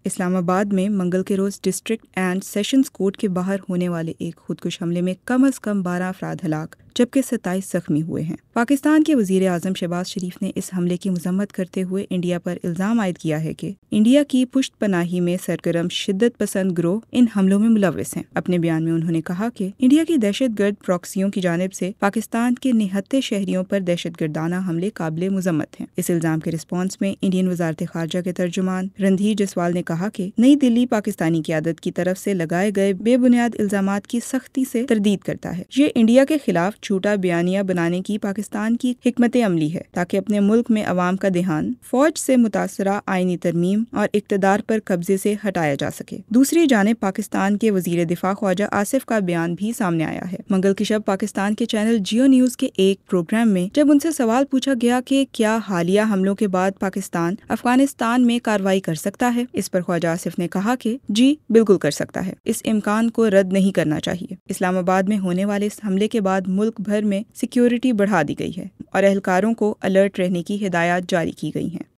اسلام آباد میں منگل کے روز ڈسٹرکٹ اینڈ سیشنز کورٹ کے باہر ہونے والے ایک خودکش حملے میں کم از کم 12 افراد ہلاک جبکہ 27 زخمی ہوئے ہیں۔ پاکستان کے وزیر اعظم شہباز شریف نے اس حملے کی مذمت کرتے ہوئے انڈیا پر الزام عائد کیا ہے کہ انڈیا کی پشت پناہی میں سرگرم شدت پسند گروہ ان حملوں میں ملوث ہیں۔ اپنے بیان میں انہوں نے کہا کہ انڈیا کی دہشت گرد پراکسیوں کی جانب سے پاکستان کے نہتے شہریوں پر دہشت گردانہ حملے قابل مذمت ہیں۔ اس الزام کے رسپانس میں انڈین وزارت خارجہ کے ترجمان رندھیر جسوال نے کہا کہ نئی دلی پاکستانی قیادت کی طرف سے لگائے گئے بے بنیاد الزامات کی سختی سے تردید کرتا ہے۔ یہ انڈیا کے خلاف جھوٹا بیانیہ بنانے کی پاکستان کی حکمت عملی ہے تاکہ اپنے ملک میں عوام کا دھیان فوج سے متاثرہ آئینی ترمیم اور اقتدار پر قبضے سے ہٹایا جا سکے۔ دوسری جانب پاکستان کے وزیر دفاع خواجہ آصف کا بیان بھی سامنے آیا ہے۔ منگل کی شب پاکستان کے چینل جیو نیوز کے ایک پروگرام میں جب ان سے سوال پوچھا گیا کہ کیا حالیہ حملوں کے بعد پاکستان افغانستان میں کارروائی کر سکتا ہے، اس پر خواجہ آصف نے کہا کہ جی بالکل کر سکتا ہے، اس امکان کو رد نہیں کرنا چاہیے۔ اسلام آباد میں ہونے والے اس حملے کے بعد ملک بھر میں سیکیورٹی بڑھا دی گئی ہے اور اہلکاروں کو الرٹ رہنے کی ہدایات جاری کی گئی ہیں۔